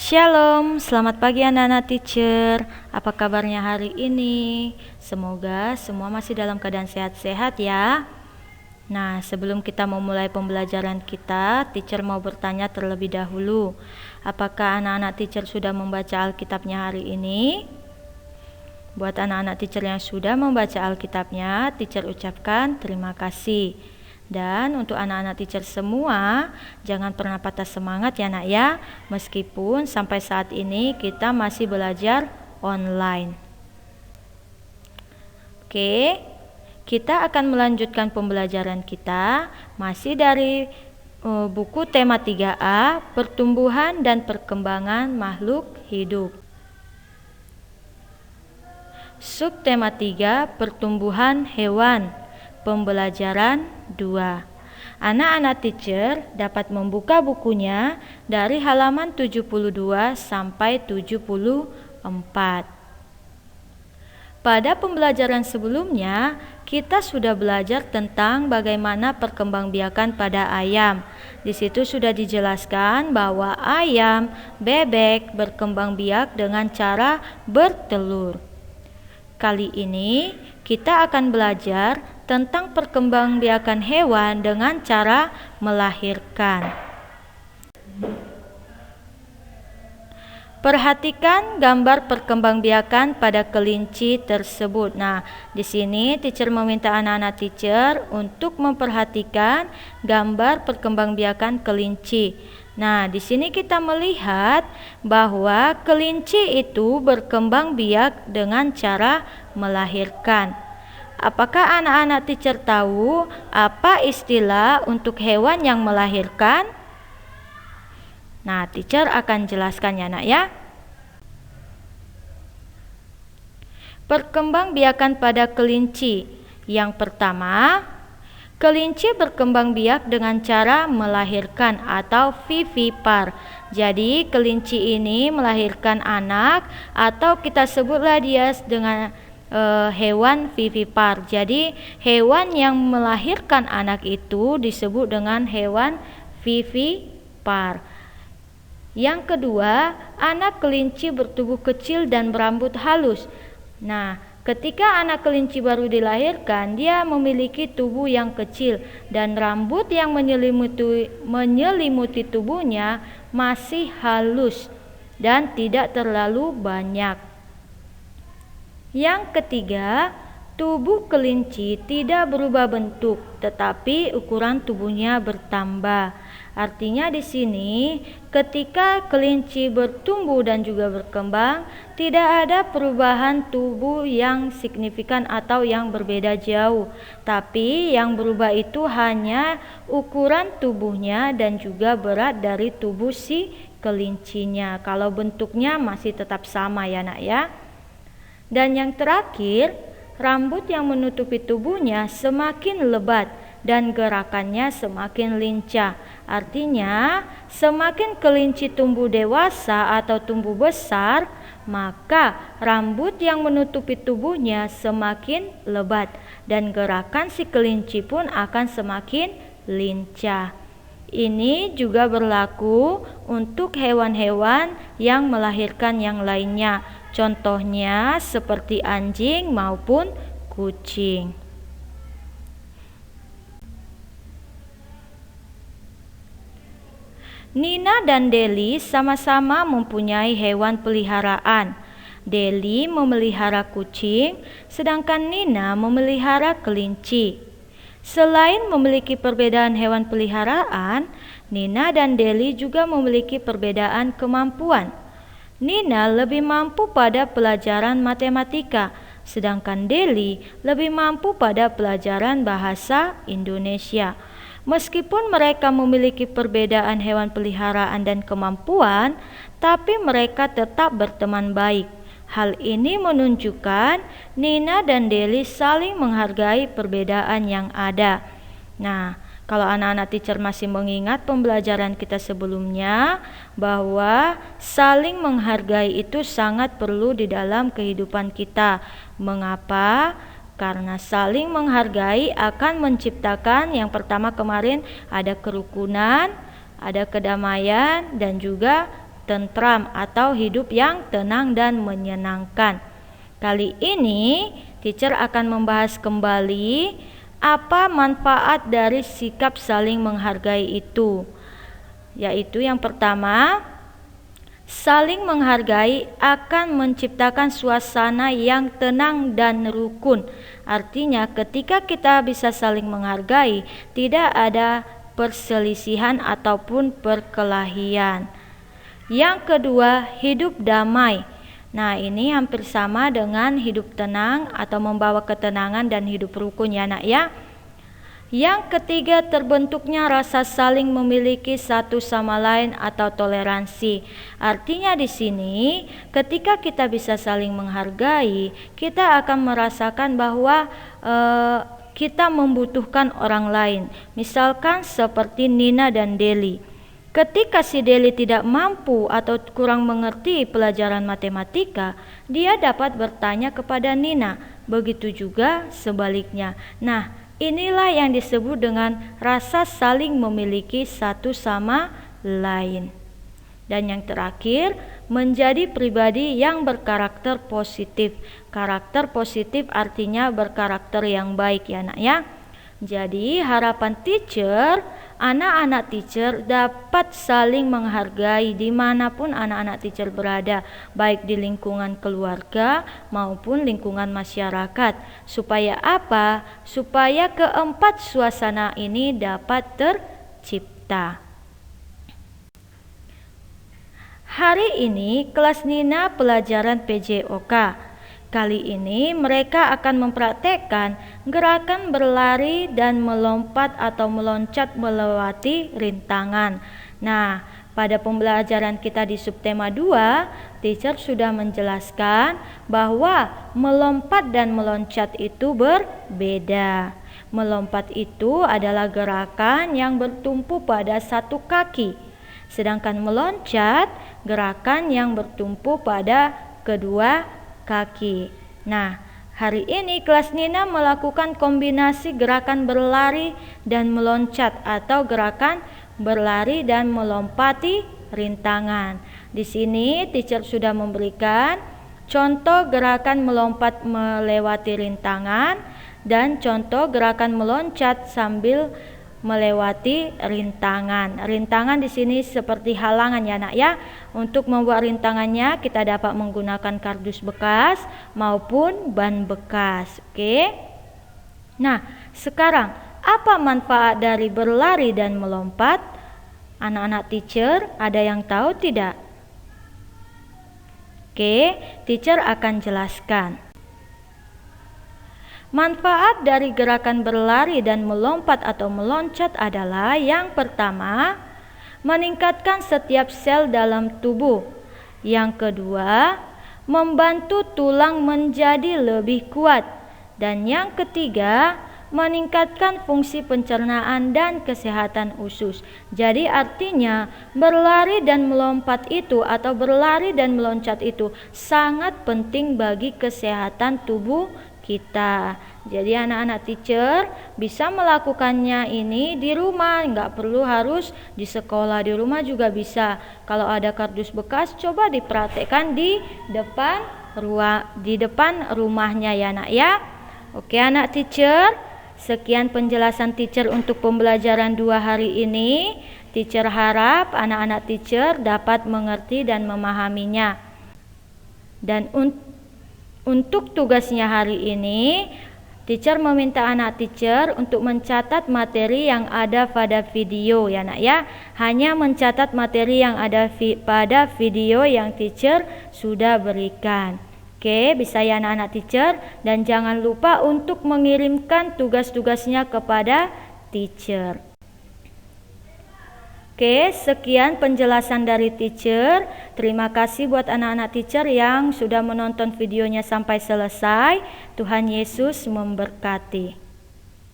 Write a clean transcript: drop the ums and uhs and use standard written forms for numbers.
Shalom, selamat pagi anak-anak teacher. Apa kabarnya hari ini? Semoga semua masih dalam keadaan sehat-sehat ya. Nah, sebelum kita memulai pembelajaran kita, teacher mau bertanya terlebih dahulu. Apakah anak-anak teacher sudah membaca Alkitabnya hari ini? Buat anak-anak teacher yang sudah membaca Alkitabnya, teacher ucapkan terima kasih. Dan untuk anak-anak teacher semua, jangan pernah patah semangat ya nak ya, meskipun sampai saat ini kita masih belajar online. Oke, kita akan melanjutkan pembelajaran kita masih dari buku tema 3A, Pertumbuhan dan Perkembangan Makhluk Hidup. Subtema 3, Pertumbuhan Hewan. Pembelajaran 2. Anak-anak teacher dapat membuka bukunya dari halaman 72 sampai 74. Pada pembelajaran sebelumnya, kita sudah belajar tentang bagaimana perkembangbiakan pada ayam. Di situ sudah dijelaskan bahwa ayam, bebek berkembang biak dengan cara bertelur. Kali ini kita akan belajar tentang perkembangbiakan hewan dengan cara melahirkan. Perhatikan gambar perkembangbiakan pada kelinci tersebut. Nah, di sini teacher meminta anak-anak teacher untuk memperhatikan gambar perkembangbiakan kelinci. Nah, di sini kita melihat bahwa kelinci itu berkembang biak dengan cara melahirkan. Apakah anak-anak teacher tahu apa istilah untuk hewan yang melahirkan? Nah, teacher akan jelaskan ya nak ya. Perkembangbiakan pada kelinci. Yang pertama, kelinci berkembang biak dengan cara melahirkan atau vivipar. Jadi kelinci ini melahirkan anak atau kita sebutlah dia dengan hewan vivipar. Jadi hewan yang melahirkan anak itu disebut dengan hewan vivipar. Yang kedua, anak kelinci bertubuh kecil dan berambut halus. Nah, ketika anak kelinci baru dilahirkan, dia memiliki tubuh yang kecil dan rambut yang menyelimuti tubuhnya masih halus dan tidak terlalu banyak. Yang ketiga, tubuh kelinci tidak berubah bentuk, tetapi ukuran tubuhnya bertambah. Artinya di sini, ketika kelinci bertumbuh dan juga berkembang, tidak ada perubahan tubuh yang signifikan atau yang berbeda jauh. Tapi yang berubah itu hanya ukuran tubuhnya dan juga berat dari tubuh si kelincinya. Kalau bentuknya masih tetap sama ya nak ya. Dan yang terakhir, rambut yang menutupi tubuhnya semakin lebat dan gerakannya semakin lincah. Artinya, semakin kelinci tumbuh dewasa atau tumbuh besar, maka rambut yang menutupi tubuhnya semakin lebat dan gerakan si kelinci pun akan semakin lincah. Ini juga berlaku untuk hewan-hewan yang melahirkan yang lainnya. Contohnya seperti anjing maupun kucing. Nina dan Deli sama-sama mempunyai hewan peliharaan. Deli memelihara kucing, sedangkan Nina memelihara kelinci. Selain memiliki perbedaan hewan peliharaan, Nina dan Deli juga memiliki perbedaan kemampuan. Nina lebih mampu pada pelajaran matematika, sedangkan Deli lebih mampu pada pelajaran bahasa Indonesia. Meskipun mereka memiliki perbedaan hewan peliharaan dan kemampuan, tapi mereka tetap berteman baik. Hal ini menunjukkan Nina dan Deli saling menghargai perbedaan yang ada. Nah, kalau anak-anak teacher masih mengingat pembelajaran kita sebelumnya, bahwa saling menghargai itu sangat perlu di dalam kehidupan kita. Mengapa? Karena saling menghargai akan menciptakan yang pertama kemarin ada kerukunan, ada kedamaian, dan juga tentram atau hidup yang tenang dan menyenangkan. Kali ini teacher akan membahas kembali apa manfaat dari sikap saling menghargai itu. Yaitu yang pertama, saling menghargai akan menciptakan suasana yang tenang dan rukun. Artinya ketika kita bisa saling menghargai, tidak ada perselisihan ataupun perkelahian. Yang kedua, hidup damai. Nah, ini hampir sama dengan hidup tenang atau membawa ketenangan dan hidup rukun ya nak ya. Yang ketiga, terbentuknya rasa saling memiliki satu sama lain atau toleransi. Artinya di sini ketika kita bisa saling menghargai, kita akan merasakan bahwa kita membutuhkan orang lain. Misalkan seperti Nina dan Deli. Ketika si Deli tidak mampu atau kurang mengerti pelajaran matematika, dia dapat bertanya kepada Nina. Begitu juga sebaliknya. Nah, inilah yang disebut dengan rasa saling memiliki satu sama lain. Dan yang terakhir, menjadi pribadi yang berkarakter positif. Karakter positif artinya berkarakter yang baik ya nak ya. Jadi harapan teacher, anak-anak teacher dapat saling menghargai dimanapun anak-anak teacher berada, baik di lingkungan keluarga maupun lingkungan masyarakat. Supaya apa? Supaya keempat suasana ini dapat tercipta. Hari ini kelas Nina pelajaran PJOK. Kali ini mereka akan mempraktekkan gerakan berlari dan melompat atau meloncat melewati rintangan. Nah, pada pembelajaran kita di subtema 2, teacher sudah menjelaskan bahwa melompat dan meloncat itu berbeda. Melompat itu adalah gerakan yang bertumpu pada satu kaki. Sedangkan meloncat, gerakan yang bertumpu pada kedua kaki. Nah, hari ini kelas Nina melakukan kombinasi gerakan berlari dan meloncat atau gerakan berlari dan melompati rintangan. Di sini teacher sudah memberikan contoh gerakan melompat melewati rintangan dan contoh gerakan meloncat sambil melewati rintangan. Rintangan di sini seperti halangan ya nak ya. Untuk membuat rintangannya kita dapat menggunakan kardus bekas maupun ban bekas. Oke. Nah, sekarang apa manfaat dari berlari dan melompat? Anak-anak teacher ada yang tahu tidak? Oke, teacher akan jelaskan. Manfaat dari gerakan berlari dan melompat atau meloncat adalah yang pertama, meningkatkan setiap sel dalam tubuh. Yang kedua, membantu tulang menjadi lebih kuat. Dan yang ketiga, meningkatkan fungsi pencernaan dan kesehatan usus. Jadi artinya berlari dan melompat itu atau berlari dan meloncat itu sangat penting bagi kesehatan tubuh kita. Jadi anak-anak teacher bisa melakukannya ini di rumah, nggak perlu harus di sekolah, di rumah juga bisa. Kalau ada kardus bekas, coba dipraktekkan di depan rumahnya ya nak ya. Oke anak teacher, sekian penjelasan teacher untuk pembelajaran 2 hari ini. Teacher harap anak-anak teacher dapat mengerti dan memahaminya. Dan untuk tugasnya hari ini, teacher meminta anak teacher untuk mencatat materi yang ada pada video ya nak ya. Hanya mencatat materi yang ada pada video yang teacher sudah berikan. Oke, bisa ya anak-anak teacher. Dan jangan lupa untuk mengirimkan tugas-tugasnya kepada teacher. Oke, sekian penjelasan dari teacher. Terima kasih buat anak-anak teacher yang sudah menonton videonya sampai selesai. Tuhan Yesus memberkati.